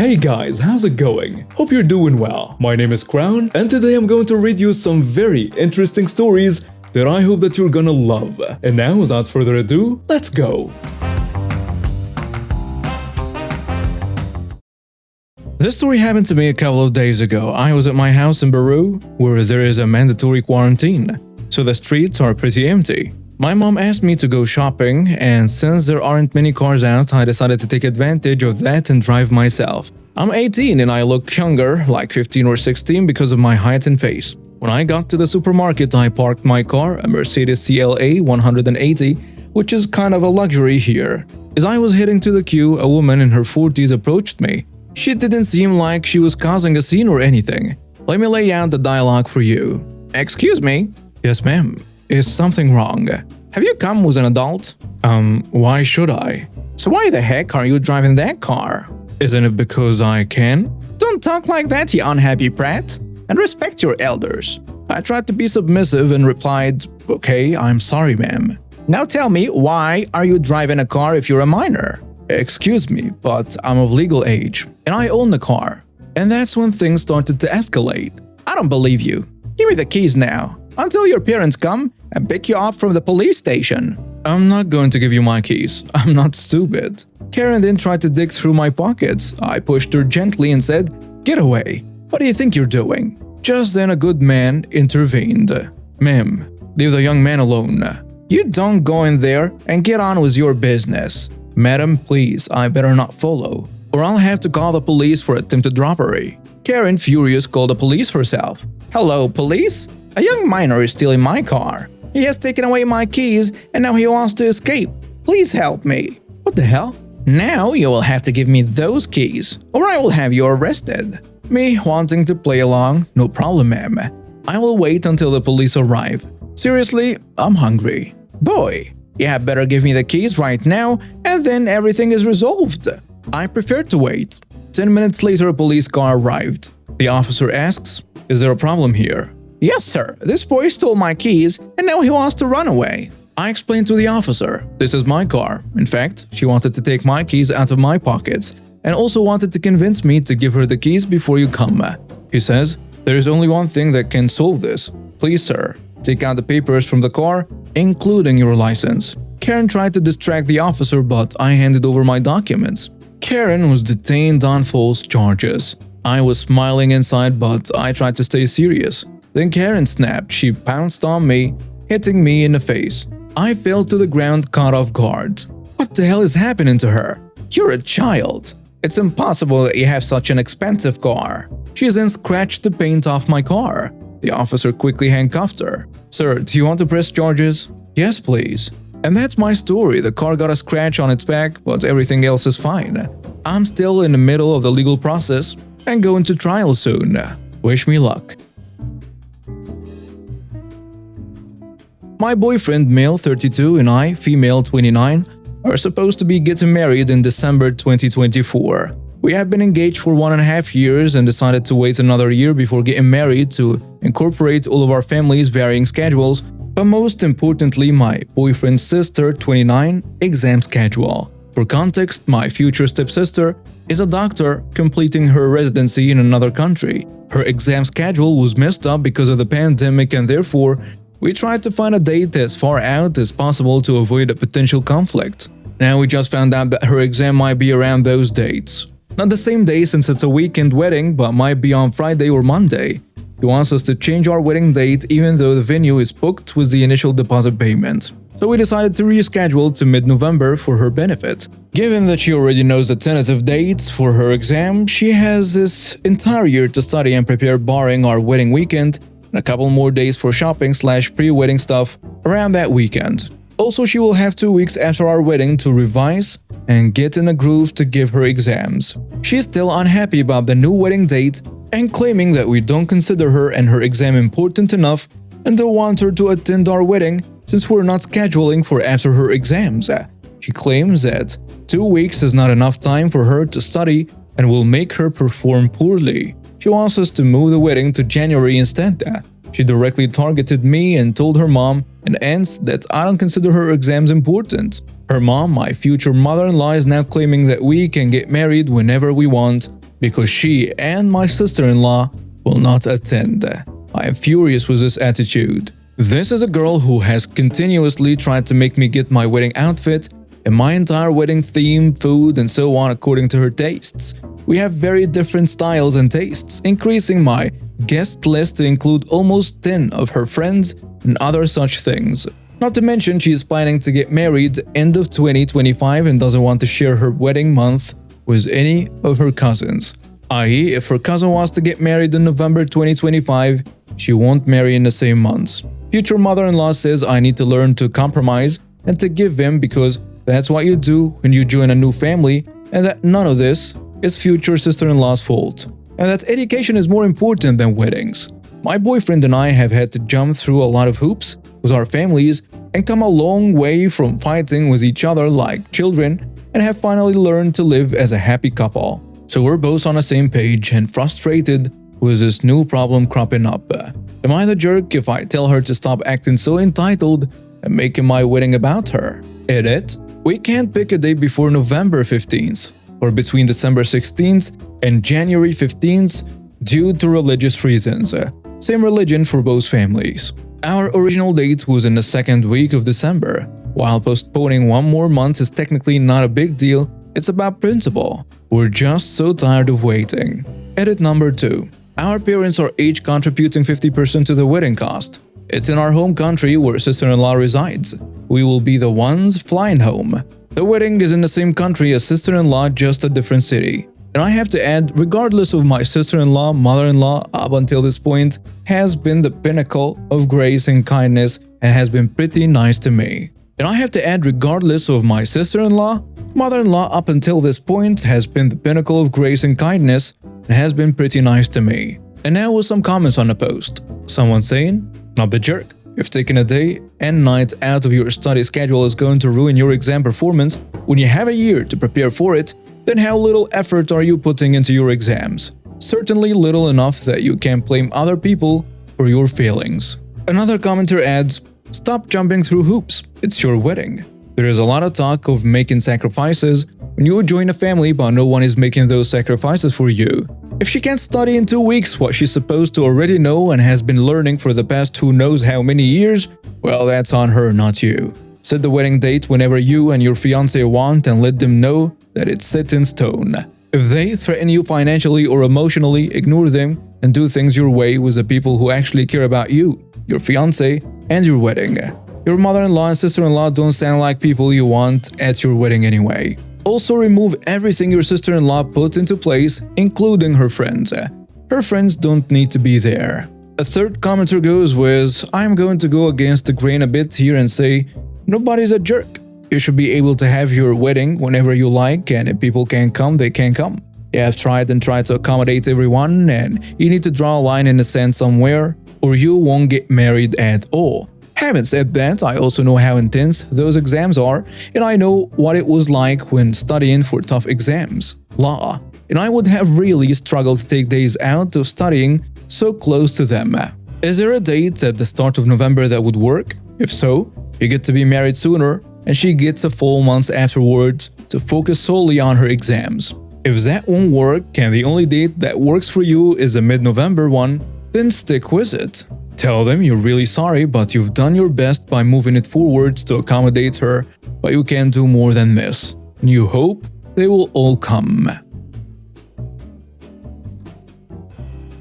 Hey guys, how's it going? Hope you're doing well. My name is Crown, and today I'm going to read you some very interesting stories that I hope that you're gonna love. And now, without further ado, let's go! This story happened to me a couple of days ago. I was at my house in Peru, where there is a mandatory quarantine, so the streets are pretty empty. My mom asked me to go shopping, and since there aren't many cars out, I decided to take advantage of that and drive myself. I'm 18 and I look younger, like 15 or 16 because of my height and face. When I got to the supermarket, I parked my car, a Mercedes CLA 180, which is kind of a luxury here. As I was heading to the queue, a woman in her 40s approached me. She didn't seem like she was causing a scene or anything. Let me lay out the dialogue for you. Excuse me? Yes, ma'am. Is something wrong? Have you come with an adult? Why should I? So why the heck are you driving that car? Isn't it because I can? Don't talk like that, you unhappy brat. And respect your elders. I tried to be submissive and replied, okay, I'm sorry, ma'am. Now tell me, why are you driving a car if you're a minor? Excuse me, but I'm of legal age, and I own the car. And that's when things started to escalate. I don't believe you. Give me the keys now, until your parents come and pick you up from the police station. I'm not going to give you my keys. I'm not stupid. Karen then tried to dig through my pockets. I pushed her gently and said, get away. What do you think you're doing? Just then a good man intervened. Ma'am, leave the young man alone. You don't go in there and get on with your business. Madam, please, I better not follow, or I'll have to call the police for attempted robbery. Karen, furious, called the police herself. Hello, police? A young minor is stealing my car. He has taken away my keys and now he wants to escape. Please help me. What the hell? Now you will have to give me those keys, or I will have you arrested. Me wanting to play along? No problem, ma'am. I will wait until the police arrive. Seriously, I'm hungry. Boy, you had better give me the keys right now, and then everything is resolved. I prefer to wait. 10 minutes later, a police car arrived. The officer asks, is there a problem here? Yes, sir. This boy stole my keys, and now he wants to run away. I explained to the officer, this is my car. In fact, she wanted to take my keys out of my pockets, and also wanted to convince me to give her the keys before you come. He says, there is only one thing that can solve this. Please, sir, take out the papers from the car, including your license. Karen tried to distract the officer, but I handed over my documents. Karen was detained on false charges. I was smiling inside, but I tried to stay serious. Then Karen snapped. She pounced on me, hitting me in the face. I fell to the ground, caught off guard. What the hell is happening to her? You're a child. It's impossible that you have such an expensive car. She then scratched the paint off my car. The officer quickly handcuffed her. Sir, do you want to press charges? Yes, please. And that's my story. The car got a scratch on its back, but everything else is fine. I'm still in the middle of the legal process and going to trial soon. Wish me luck. My boyfriend, male 32, and I, female 29, are supposed to be getting married in December 2024. We have been engaged for 1.5 years and decided to wait another year before getting married to incorporate all of our family's varying schedules, but most importantly, my boyfriend's sister, 29, exam schedule. For context, my future stepsister is a doctor completing her residency in another country. Her exam schedule was messed up because of the pandemic, and therefore, we tried to find a date as far out as possible to avoid a potential conflict. Now we just found out that her exam might be around those dates. Not the same day since it's a weekend wedding, but might be on Friday or Monday. He wants us to change our wedding date even though the venue is booked with the initial deposit payment. So we decided to reschedule to mid-November for her benefit. Given that she already knows the tentative dates for her exam, she has this entire year to study and prepare barring our wedding weekend, and a couple more days for shopping / pre-wedding stuff around that weekend. Also, she will have 2 weeks after our wedding to revise and get in a groove to give her exams. She's still unhappy about the new wedding date and claiming that we don't consider her and her exam important enough and don't want her to attend our wedding since we're not scheduling for after her exams. She claims that 2 weeks is not enough time for her to study and will make her perform poorly. She wants us to move the wedding to January instead. She directly targeted me and told her mom and aunts that I don't consider her exams important. Her mom, my future mother-in-law, is now claiming that we can get married whenever we want because she and my sister-in-law will not attend. I am furious with this attitude. This is a girl who has continuously tried to make me get my wedding outfit and my entire wedding theme, food, and so on according to her tastes. We have very different styles and tastes, increasing my guest list to include almost 10 of her friends and other such things. Not to mention she is planning to get married end of 2025 and doesn't want to share her wedding month with any of her cousins. I.e., if her cousin wants to get married in November 2025, she won't marry in the same months. Future mother-in-law says I need to learn to compromise and to give in because that's what you do when you join a new family, and that none of this is future sister-in-law's fault, and that education is more important than weddings. My boyfriend and I have had to jump through a lot of hoops with our families and come a long way from fighting with each other like children and have finally learned to live as a happy couple. So we're both on the same page and frustrated with this new problem cropping up. Am I the jerk if I tell her to stop acting so entitled and making my wedding about her? Edit. We can't pick a day before November 15th or between December 16th and January 15th due to religious reasons. Same religion for both families. Our original date was in the second week of December. While postponing one more month is technically not a big deal, it's about principle. We're just so tired of waiting. Edit number 2. Our parents are each contributing 50% to the wedding cost. It's in our home country where sister-in-law resides. We will be the ones flying home. The wedding is in the same country as sister-in-law, just a different city. And I have to add, regardless of my sister-in-law, mother-in-law up until this point, has been the pinnacle of grace and kindness and has been pretty nice to me. And I have to add, regardless of my sister-in-law, mother-in-law up until this point has been the pinnacle of grace and kindness and has been pretty nice to me. And now with some comments on the post. Someone saying, not the jerk. If taking a day and night out of your study schedule is going to ruin your exam performance when you have a year to prepare for it, then how little effort are you putting into your exams? Certainly little enough that you can blame other people for your failings. Another commenter adds, stop jumping through hoops, it's your wedding. There is a lot of talk of making sacrifices when you join a family, but no one is making those sacrifices for you. If she can't study in 2 weeks what she's supposed to already know and has been learning for the past who knows how many years, well, that's on her, not you. Set the wedding date whenever you and your fiancé want and let them know that it's set in stone. If they threaten you financially or emotionally, ignore them and do things your way with the people who actually care about you, your fiancé, and your wedding. Your mother-in-law and sister-in-law don't sound like people you want at your wedding anyway. Also remove everything your sister-in-law put into place, including her friends. Her friends don't need to be there. A third commenter goes with, I'm going to go against the grain a bit here and say, nobody's a jerk. You should be able to have your wedding whenever you like, and if people can't come, they can't come. You have tried to accommodate everyone, and you need to draw a line in the sand somewhere, or you won't get married at all. Having said that, I also know how intense those exams are, and I know what it was like when studying for tough exams, law, and I would have really struggled to take days out of studying so close to them. Is there a date at the start of November that would work? If so, you get to be married sooner, and she gets a full month afterwards to focus solely on her exams. If that won't work and the only date that works for you is a mid-November one, then stick with it. Tell them you're really sorry, but you've done your best by moving it forwards to accommodate her, but you can't do more than this. And you hope they will all come.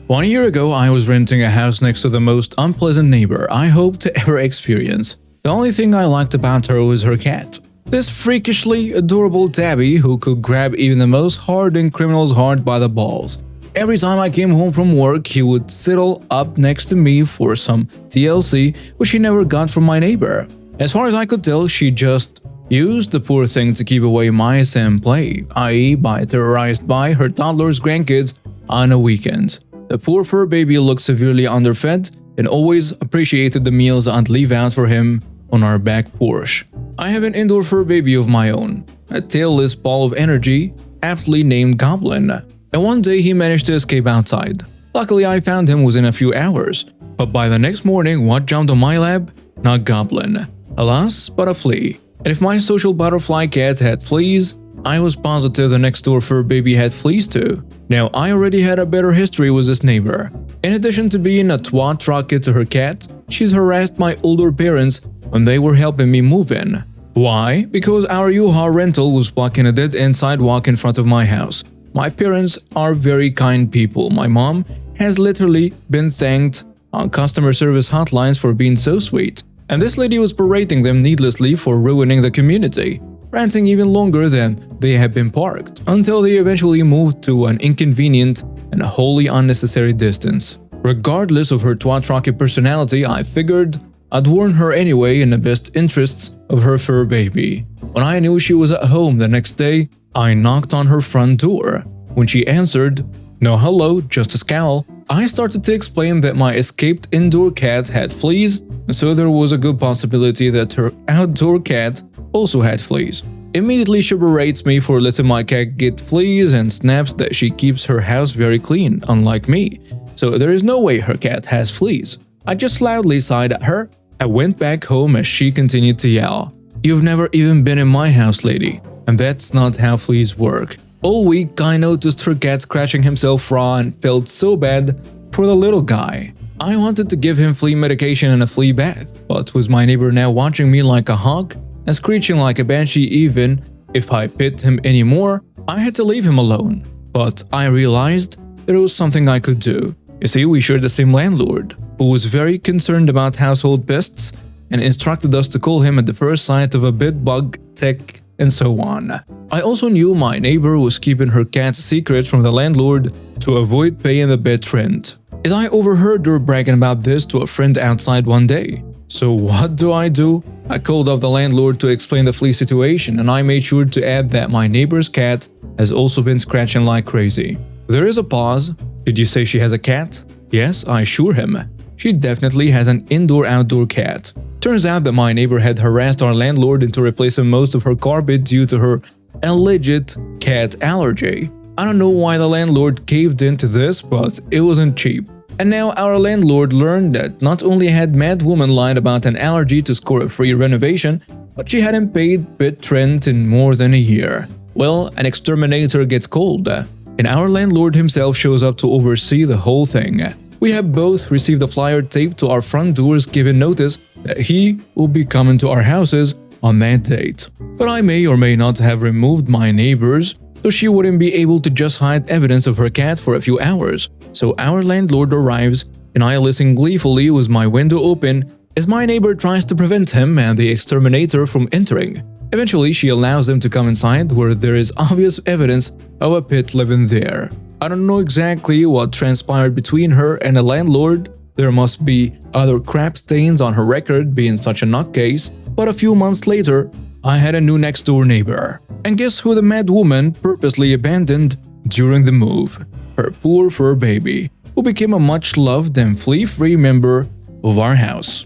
1 year ago, I was renting a house next to the most unpleasant neighbor I hope to ever experience. The only thing I liked about her was her cat. This freakishly adorable tabby who could grab even the most hardened criminal's heart by the balls. Every time I came home from work, he would sidle up next to me for some TLC, which he never got from my neighbor. As far as I could tell, she just used the poor thing to keep away mice and play, i.e. by terrorized by her toddler's grandkids on a weekend. The poor fur baby looked severely underfed and always appreciated the meals I'd leave out for him on our back porch. I have an indoor fur baby of my own, a tailless ball of energy, aptly named Goblin. And one day he managed to escape outside. Luckily I found him within a few hours, but by the next morning what jumped on my lap? Not Goblin. Alas, but a flea. And if my social butterfly cat had fleas, I was positive the next door fur baby had fleas too. Now, I already had a better history with this neighbor. In addition to being a twat rocket to her cat, she's harassed my older parents when they were helping me move in. Why? Because our U-Haul rental was blocking a dead-end sidewalk in front of my house. My parents are very kind people. My mom has literally been thanked on customer service hotlines for being so sweet. And this lady was berating them needlessly for ruining the community, ranting even longer than they had been parked, until they eventually moved to an inconvenient and wholly unnecessary distance. Regardless of her twat rocket personality, I figured I'd warn her anyway in the best interests of her fur baby. When I knew she was at home the next day, I knocked on her front door. When she answered, "No hello, just a scowl," I started to explain that my escaped indoor cat had fleas, so there was a good possibility that her outdoor cat also had fleas. Immediately she berates me for letting my cat get fleas and snaps that she keeps her house very clean, unlike me. So there is no way her cat has fleas. I just loudly sighed at her. I went back home as she continued to yell, "You've never even been in my house, lady, and that's not how fleas work." All week, I noticed her cat scratching himself raw and felt so bad for the little guy. I wanted to give him flea medication and a flea bath, but with my neighbor now watching me like a hawk and screeching like a banshee even if I pet him anymore, I had to leave him alone. But I realized there was something I could do. You see, we shared the same landlord, who was very concerned about household pests and instructed us to call him at the first sight of a bed bug, tick, and so on. I also knew my neighbor was keeping her cat's secret from the landlord to avoid paying the bed rent, as I overheard her bragging about this to a friend outside one day. So what do? I called up the landlord to explain the flea situation, and I made sure to add that my neighbor's cat has also been scratching like crazy. There is a pause. Did you say she has a cat? Yes, I assure him. She definitely has an indoor-outdoor cat. Turns out that my neighbor had harassed our landlord into replacing most of her carpet due to her alleged cat allergy. I don't know why the landlord caved into this, but it wasn't cheap. And now our landlord learned that not only had Mad Woman lied about an allergy to score a free renovation, but she hadn't paid bed rent in more than a year. Well, an exterminator gets called, and our landlord himself shows up to oversee the whole thing. We have both received a flyer taped to our front doors giving notice that he will be coming to our houses on that date. But I may or may not have removed my neighbors, so she wouldn't be able to just hide evidence of her cat for a few hours. So our landlord arrives, and I listen gleefully with my window open as my neighbor tries to prevent him and the exterminator from entering. Eventually, she allows them to come inside where there is obvious evidence of a pet living there. I don't know exactly what transpired between her and the landlord. There must be other crap stains on her record being such a nutcase, but a few months later, I had a new next-door neighbor. And guess who the mad woman purposely abandoned during the move? Her poor fur baby, who became a much-loved and flea-free member of our house.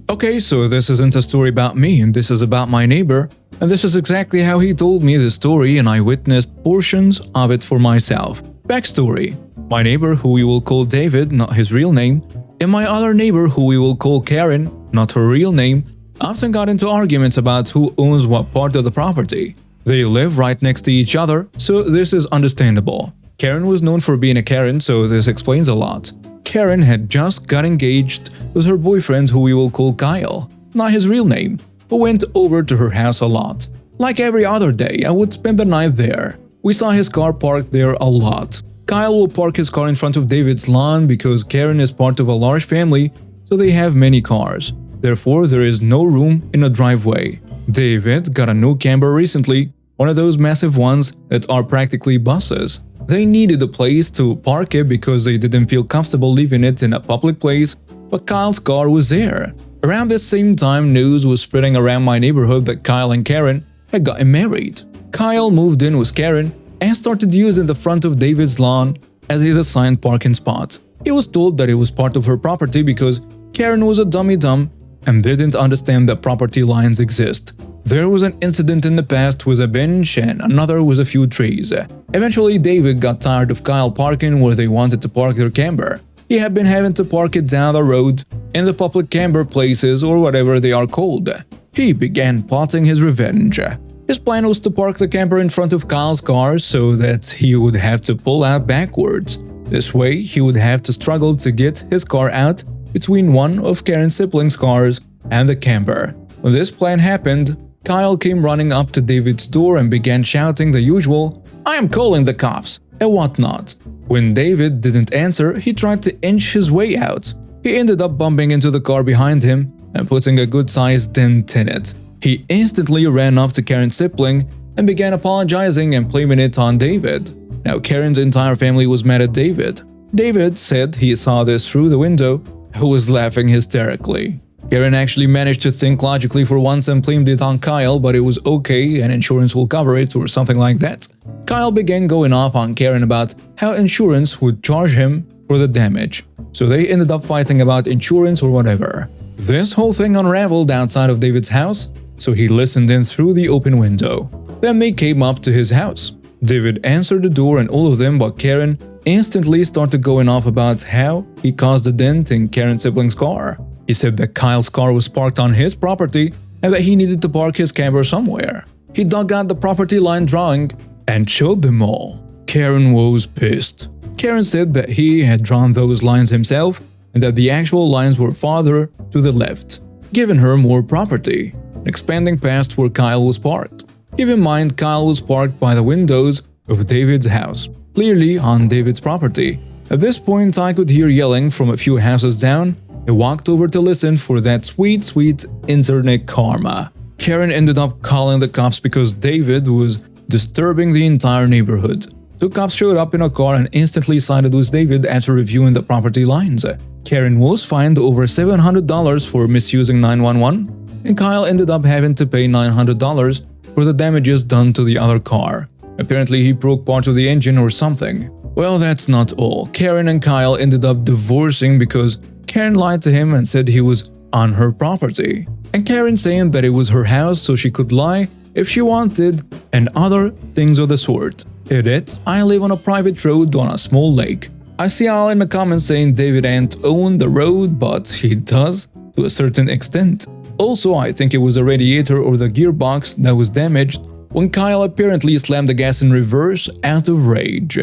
Okay, so this isn't a story about me, and this is about my neighbor. And this is exactly how he told me the story, and I witnessed portions of it for myself. Backstory: my neighbor, who we will call David, not his real name, and my other neighbor, who we will call Karen, not her real name, often got into arguments about who owns what part of the property. They live right next to each other, so this is understandable. Karen was known for being a Karen, so this explains a lot. Karen had just got engaged with her boyfriend, who we will call Kyle, not his real name, who went over to her house a lot. Like every other day, I would spend the night there. We saw his car parked there a lot. Kyle will park his car in front of David's lawn because Karen is part of a large family, so they have many cars. Therefore, there is no room in a driveway. David got a new camper recently, one of those massive ones that are practically buses. They needed a place to park it because they didn't feel comfortable leaving it in a public place, but Kyle's car was there. Around this same time, news was spreading around my neighborhood that Kyle and Karen had gotten married. Kyle moved in with Karen and started using the front of David's lawn as his assigned parking spot. He was told that it was part of her property because Karen was a dummy-dumb and didn't understand that property lines exist. There was an incident in the past with a bench and another with a few trees. Eventually, David got tired of Kyle parking where they wanted to park their camper. He had been having to park it down the road in the public camper places or whatever they are called. he began plotting his revenge. His plan was to park the camper in front of Kyle's car so that he would have to pull out backwards. This way, he would have to struggle to get his car out between one of Karen's siblings' cars and the camper. When this plan happened, Kyle came running up to David's door and began shouting the usual, "I am calling the cops," and whatnot. When David didn't answer, he tried to inch his way out. He ended up bumping into the car behind him and putting a good-sized dent in it. He instantly ran up to Karen's sibling and began apologizing and blaming it on David. Now, Karen's entire family was mad at David. David said he saw this through the window and was laughing hysterically. Karen actually managed to think logically for once and blamed it on Kyle, but it was okay and insurance will cover it or something like that. Kyle began going off on Karen about how insurance would charge him for the damage, so they ended up fighting about insurance or whatever. This whole thing unraveled outside of David's house, so he listened in through the open window. Then they came up to his house. David answered the door and all of them but Karen instantly started going off about how he caused a dent in Karen's sibling's car. He said that Kyle's car was parked on his property and that he needed to park his camper somewhere. He dug out the property line drawing and showed them all. Karen was pissed. Karen said that he had drawn those lines himself and that the actual lines were farther to the left, giving her more property, expanding past where Kyle was parked. Keep in mind, Kyle was parked by the windows of David's house, clearly on David's property. At this point, I could hear yelling from a few houses down. I walked over to listen for that sweet internet karma. Karen ended up calling the cops because David was disturbing the entire neighborhood. Two cops showed up in a car and instantly sided with David after reviewing the property lines. Karen was fined over $700 for misusing 911, and Kyle ended up having to pay $900 for the damages done to the other car. Apparently, he broke part of the engine or something. Well, that's not all. Karen and Kyle ended up divorcing because Karen lied to him and said he was on her property, and Karen saying that it was her house so she could lie if she wanted, and other things of the sort. Hit it, I live on a private road on a small lake. I see y'all in the comments saying David ain't own the road, but he does to a certain extent. Also, I think it was a radiator or the gearbox that was damaged when Kyle apparently slammed the gas in reverse out of rage.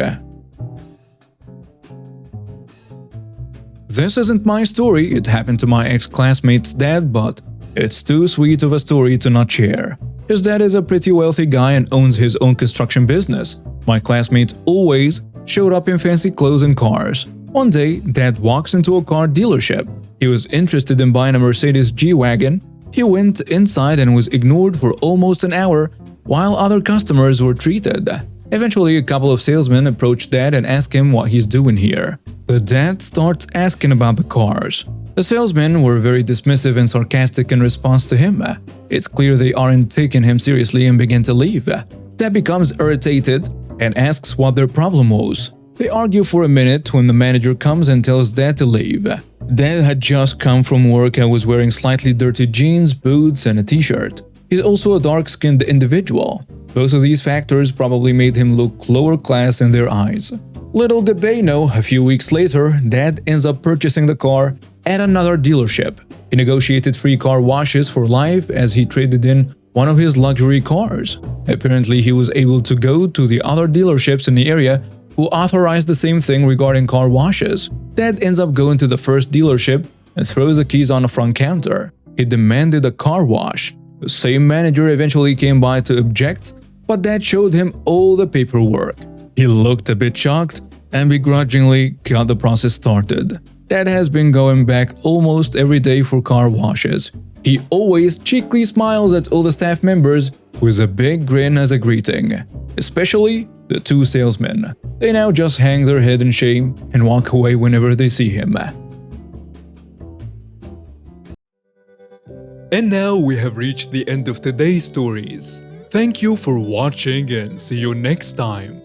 This isn't my story, it happened to my ex-classmate's dad, but it's too sweet of a story to not share. His dad is a pretty wealthy guy and owns his own construction business. My classmate always showed up in fancy clothes and cars. One day, Dad walks into a car dealership. He was interested in buying a Mercedes G-Wagon. He went inside and was ignored for almost an hour while other customers were treated. Eventually, a couple of salesmen approached Dad and asked him what he's doing here. The dad starts asking about the cars. The salesmen were very dismissive and sarcastic in response to him. It's clear they aren't taking him seriously and begin to leave. Dad becomes irritated and asks what their problem was. They argue for a minute when the manager comes and tells Dad to leave. Dad had just come from work and was wearing slightly dirty jeans, boots, and a t-shirt. He's also a dark-skinned individual. Both of these factors probably made him look lower class in their eyes. Little did they know, a few weeks later, Dad ends up purchasing the car at another dealership. He negotiated free car washes for life as he traded in one of his luxury cars. Apparently, he was able to go to the other dealerships in the area who authorized the same thing regarding car washes. Dad ends up going to the first dealership and throws the keys on the front counter. He demanded a car wash. The same manager eventually came by to object, but Dad showed him all the paperwork. He looked a bit shocked and begrudgingly got the process started. Dad has been going back almost every day for car washes. He always cheekily smiles at all the staff members with a big grin as a greeting, especially the two salesmen. They now just hang their head in shame and walk away whenever they see him. And now we have reached the end of today's stories. Thank you for watching and see you next time.